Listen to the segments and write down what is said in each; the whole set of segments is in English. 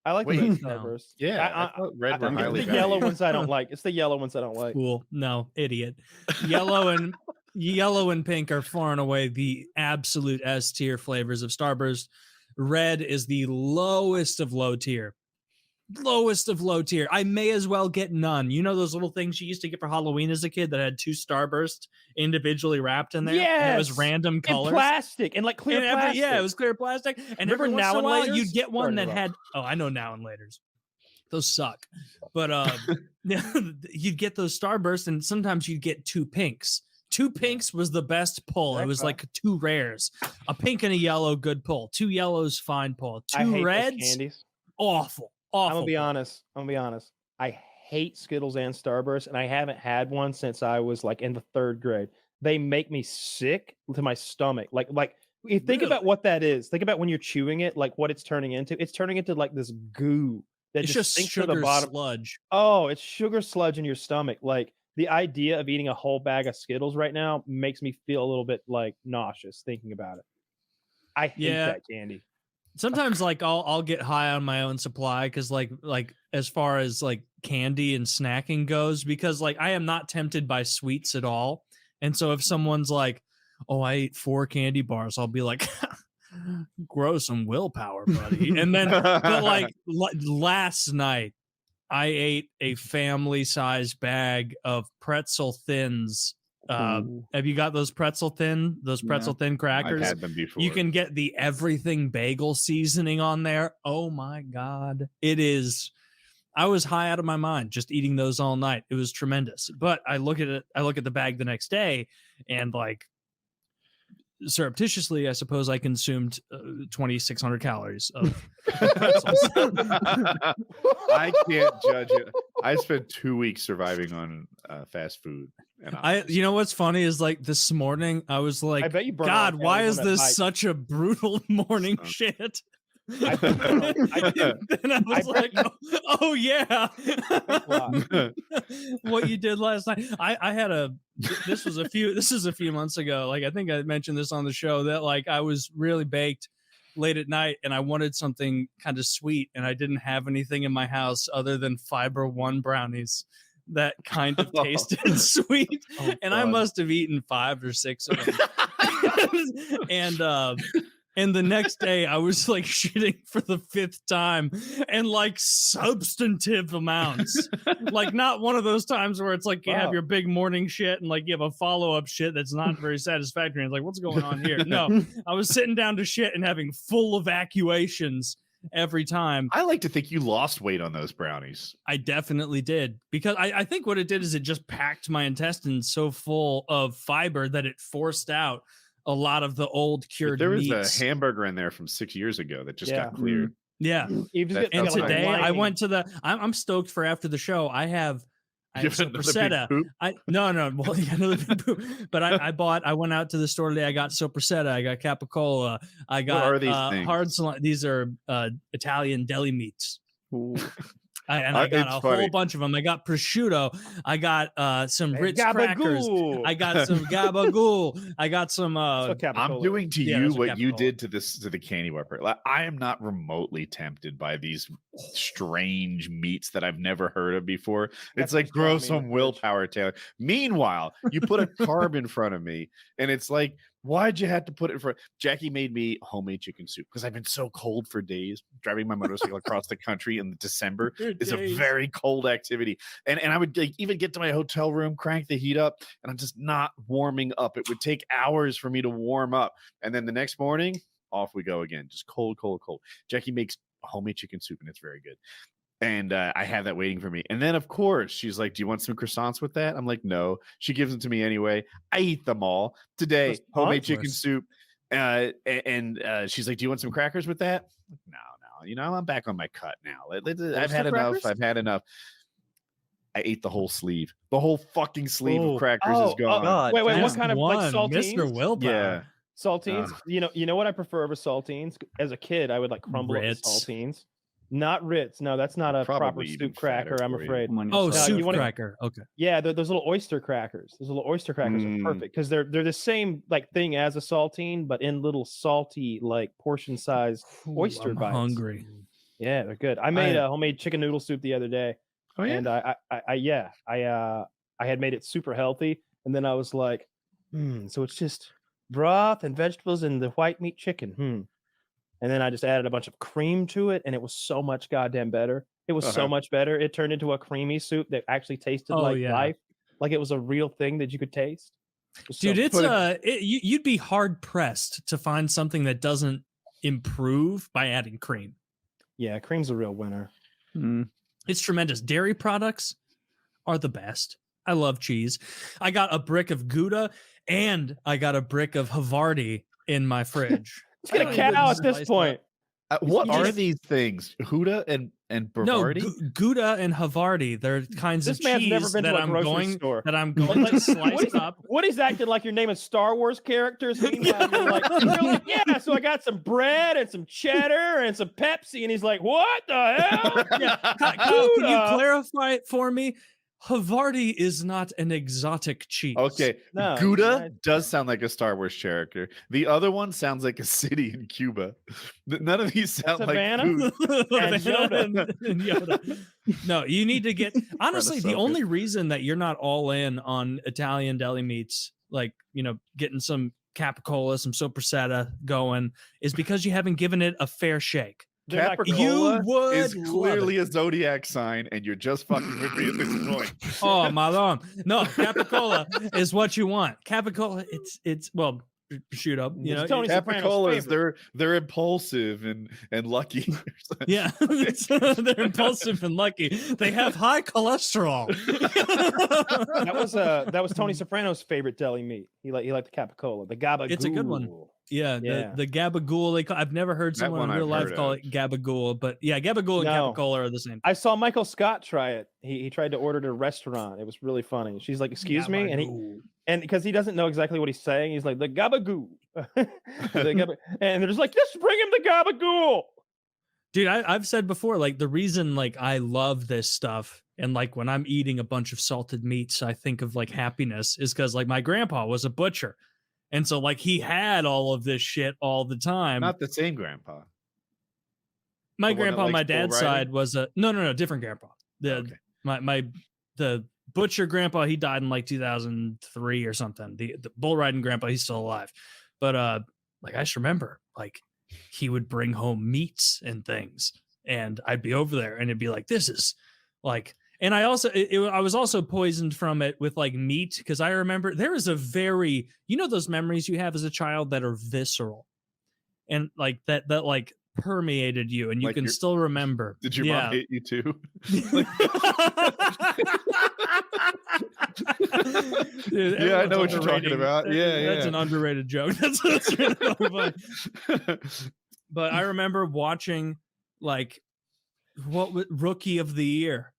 I like the red Starburst. Yeah, I thought red were highly the yellow ones I don't like. It's the yellow ones I don't like. Fool. No, idiot. Yellow and pink are far and away the absolute S tier flavors of Starburst. Red is the lowest of low tier. Lowest of low tier. I may as well get none. You know those little things you used to get for Halloween as a kid that had 2 Starburst individually wrapped in there? Yeah, it was random colors. And plastic and like clear plastic. Yeah, it was clear plastic. And Remember every once Now in a and while Laters? you'd get one that had, oh, I know Now and Laters. Those suck. But you'd get those Starbursts, and sometimes you'd get 2 pinks. 2 pinks was the best pull. It was like 2 rares. A pink and a yellow, good pull. 2 yellows, fine pull. 2 reds, candies. Awful. I'm gonna be honest. I hate Skittles and Starburst, and I haven't had one since I was like in the 3rd grade. They make me sick to my stomach. Like you think about what that is. Think about when you're chewing it, like what it's turning into. It's turning into like this goo that just sinks to the bottom. Sludge. Oh, it's sugar sludge in your stomach. Like the idea of eating a whole bag of Skittles right now makes me feel a little bit like nauseous thinking about it. I hate that candy. Sometimes like I'll get high on my own supply because like as far as like candy and snacking goes, because like I am not tempted by sweets at all. And so if someone's like, oh, I ate 4 candy bars, I'll be like, grow some willpower, buddy. And then but like last night I ate a family size bag of pretzel thins. Have you got those pretzel thin crackers? I've had them before. You can get the everything bagel seasoning on there. Oh my God. I was high out of my mind just eating those all night. It was tremendous. But I look at the bag the next day, and like surreptitiously, I suppose I consumed 2,600 calories of pretzels. I can't judge it. I spent 2 weeks surviving on fast food. And you know what's funny is like this morning I was like, I bet you God, why is this such a brutal morning shit? And I was like, oh yeah, what you did last night. I had this is a few months ago. Like I think I mentioned this on the show that like I was really baked late at night and I wanted something kind of sweet, and I didn't have anything in my house other than Fiber One brownies that kind of tasted sweet. And I must have eaten 5 or 6 of them. And the next day I was like shitting for the 5th time, and like substantive amounts. Like not one of those times where it's like you have your big morning shit and like you have a follow-up shit that's not very satisfactory. And it's like, what's going on here? No, I was sitting down to shit and having full evacuations every time. I like to think you lost weight on those brownies. I definitely did, because I think what it did is it just packed my intestines so full of fiber that it forced out a lot of the old cured meats. There was a hamburger in there from 6 years ago that just got cleared. Yeah. And today I went to I'm stoked for after the show. I have Sopressata. No. Well, another big poop. But I went out to the store today. I got Sopressata. I got Capicola. I got hard salami. These are Italian deli meats. I got a whole bunch of them. I got prosciutto. I got some Ritz crackers. I got some gabagool. I got some. I'm doing to you what you did to the candy wrapper. Like, I am not remotely tempted by these strange meats that I've never heard of before. It's like grow some willpower, Taylor. Meanwhile, you put a carb in front of me, and it's like, why'd you have to put it in front? Jackie made me homemade chicken soup because I've been so cold for days. Driving my motorcycle across the country in December is a very cold activity. And I would even get to my hotel room, crank the heat up, and I'm just not warming up. It would take hours for me to warm up. And then the next morning, off we go again. Just cold, cold, cold. Jackie makes homemade chicken soup, and it's very good. And I have that waiting for me. And then, of course, she's like, do you want some croissants with that? I'm like, no. She gives them to me anyway. I eat them all. Today, homemade chicken soup. And she's like, do you want some crackers with that? No. You know, I'm back on my cut now. I've had enough. I've had enough. I ate the whole sleeve. The whole fucking sleeve of crackers is gone. God. Wait, what kind of like saltines? Mr. Willpower. Yeah. Saltines. You know what I prefer over saltines? As a kid, I would like crumble up the saltines. Not Ritz. No, that's not a proper soup cracker, I'm afraid. Oh, soup cracker. Okay. Yeah, those little oyster crackers. Those little oyster crackers are perfect because they're the same like thing as a saltine, but in little salty like portion size oyster bites. Hungry. Yeah, they're good. I made a homemade chicken noodle soup the other day. Oh yeah. And I had made it super healthy, and then I was like, so it's just broth and vegetables and the white meat chicken. And then I just added a bunch of cream to it, and it was so much goddamn better. It was so much better. It turned into a creamy soup that actually tasted like life, like it was a real thing that you could taste. Dude, you'd be hard pressed to find something that doesn't improve by adding cream. Yeah, cream's a real winner. It's tremendous. Dairy products are the best. I love cheese. I got a brick of Gouda and I got a brick of Havarti in my fridge. Let's get a cow at this point. What are these things? Gouda and Bavardi? No, Gouda and Havarti. They're kinds of cheese never been that to a grocery store. That I'm going to slice up. Woody's acting like you're naming Star Wars characters. Meanwhile, you're like, yeah, so I got some bread and some cheddar and some Pepsi. And he's like, what the hell? Kyle, can you clarify it for me? Havarti is not an exotic cheese. Okay, no, Gouda does sound like a Star Wars character. The other one sounds like a city in Cuba. None of these sound Savannah? like food. And Yoda. No, you need to get... Honestly, the only reason that you're not all in on Italian deli meats, like, getting some Capicola, some Sopressata going, is because you haven't given it a fair shake. Capicola is clearly a zodiac sign, and you're just fucking with me at this point. Oh, Malone. No, Capicola is what you want. Capicola, it's well, shoot up. Tony Capicolas, they're impulsive and lucky. Yeah, they're impulsive and lucky. They have high cholesterol. That was Tony Soprano's favorite deli meat. He liked the Capicola, the gabagool. It's a good one. Yeah, the gabagool. I've never heard someone in real life call it gabagool, but yeah, gabagool and Capicola are the same. I saw Michael Scott try it. He tried to order it at a restaurant. It was really funny. She's like, "Excuse me," and because he doesn't know exactly what he's saying, he's like, "The gabagool," and they're just like, "Just bring him the gabagool." Dude, I've said before, like the reason like I love this stuff and like when I'm eating a bunch of salted meats, I think of like happiness is because like my grandpa was a butcher. And so, like, he had all of this shit all the time. Not the same grandpa. My grandpa on my dad's side was a no, different grandpa. The butcher grandpa, he died in like 2003 or something. The bull riding grandpa, he's still alive. But like I just remember, like he would bring home meats and things, and I'd be over there, and it'd be like, this is like. And I also, I was also poisoned from it with like meat because I remember there is a very, those memories you have as a child that are visceral, and like that like permeated you, and you like can still remember. Did your mom hate you too? Dude, yeah, I know what you're talking about. That's an underrated joke. That's really funny. But I remember watching like Rookie of the Year.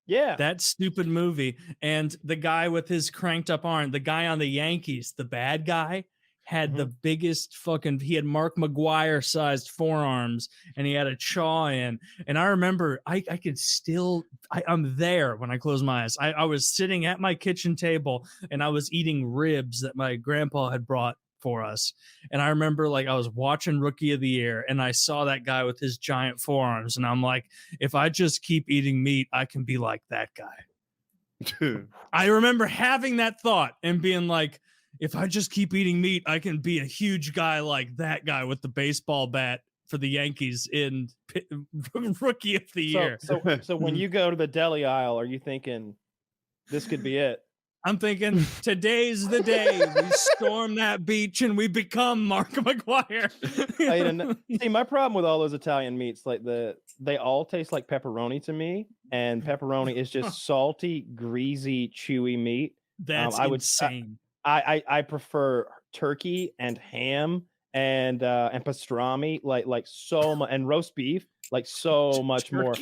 Yeah, that stupid movie, and the guy with his cranked up arm, the guy on the Yankees, the bad guy, had the biggest he had Mark McGwire sized forearms, and he had a chaw in. And I remember I could still, I'm there when I close my eyes. I was sitting at my kitchen table and I was eating ribs that my grandpa had brought for us. And I remember like I was watching Rookie of the Year and I saw that guy with his giant forearms, and I'm like, if I just keep eating meat, I can be like that guy. I remember having that thought and being like, if I just keep eating meat, I can be a huge guy like that guy with the baseball bat for the Yankees in Rookie of the Year. So when you go to the deli aisle, are you thinking this could be it? I'm thinking today's the day we storm that beach and we become Mark McGwire. See, my problem with all those Italian meats, like they all taste like pepperoni to me, and pepperoni is just salty, greasy, chewy meat. That's insane. I prefer turkey and ham and pastrami like so much, and roast beef like so much more.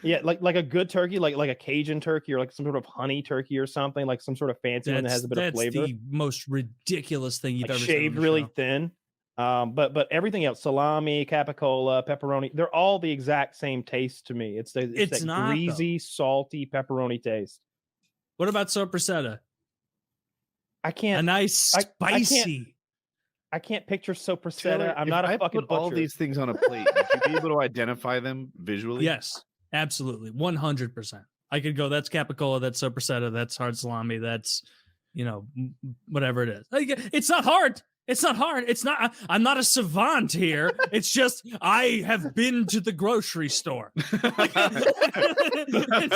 Yeah, like a good turkey, like a Cajun turkey or like some sort of honey turkey or something, like some sort of fancy one that has a bit of flavor. That's the most ridiculous thing you've ever seen. Shaved really thin. But everything else, salami, capicola, pepperoni, they're all the exact same taste to me. It's that not, greasy, salty pepperoni taste. What about Sopressata? I can't. A nice spicy. I can't picture Taylor, sopressata. I'm if not a I fucking put all butcher. these things on a plate, would you be able to identify them visually? Yes, absolutely, 100%. I could go. That's capicola. That's sopressata. That's hard salami. That's, whatever it is. Like, it's not hard. It's not hard. It's not. I'm not a savant here. It's just I have been to the grocery store, and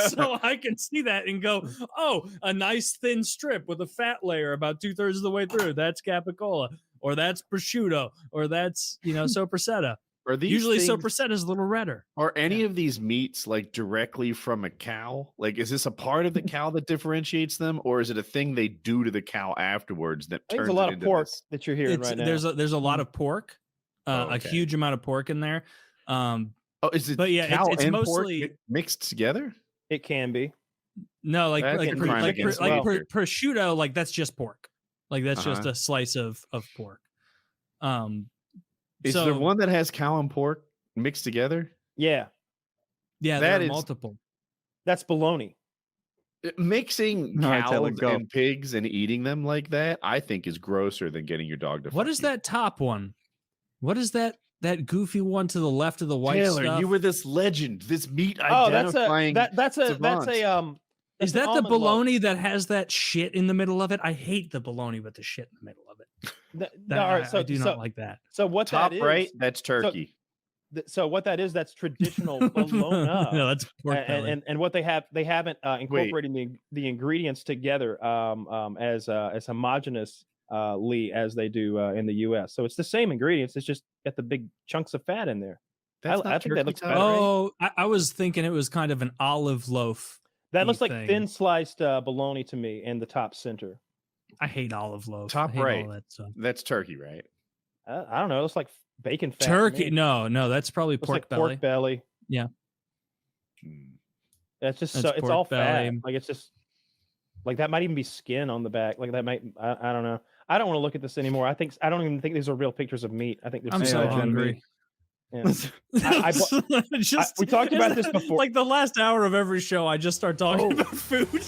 so I can see that and go, "Oh, a nice thin strip with a fat layer about 2/3 of the way through. That's capicola, or that's prosciutto, or that's sopressata." Are these Usually things, sopressata is a little redder. Are any of these meats like directly from a cow? Like, is this a part of the cow that differentiates them, or is it a thing they do to the cow afterwards that turns There's a lot it of into pork this? that you're hearing right now. There's a lot of pork, a okay. huge amount of pork in there. Oh, is it but yeah, cow it's and mostly pork mixed together? It can be. No, like That's getting crime against prosciutto, like that's just pork. Like that's just Uh-huh. a slice of pork. Is there one that has cow and pork mixed together? Yeah, Yeah, there are multiple. That's bologna. Mixing All right, cows Taylor, go. and pigs and eating them like that, I think, is grosser than getting your dog to. What fuck is you. that top one? What is that goofy one to the left of the white Taylor, stuff? you were this legend, this meat Oh, that's identifying. that's a savant. Is that the bologna that has that shit in the middle of it? I hate the bologna with the shit in the middle of it. All right, so I do not like that. So what Top that is? right, that's turkey. So what that is? That's traditional bologna. No, that's pork belly. and what they haven't incorporated the ingredients together as homogeneously as they do in the U.S. So it's the same ingredients. It's just got the big chunks of fat in there. I think that looks better. Oh, I was thinking it was kind of an olive loaf. That looks like thin sliced bologna to me in the top center. I hate olive loaf. Top right. All that stuff. That's turkey, right? I don't know. It looks like bacon fat. Turkey? No, that's probably pork belly. Pork belly. Yeah. It's just it's all belly. fat. Like it's just like that might even be skin on the back. Like that might I don't know. I don't want to look at this anymore. I don't even think these are real pictures of meat. I think they're I'm so hungry. Yeah. We talked about this before. Like the last hour of every show, I just start talking about food.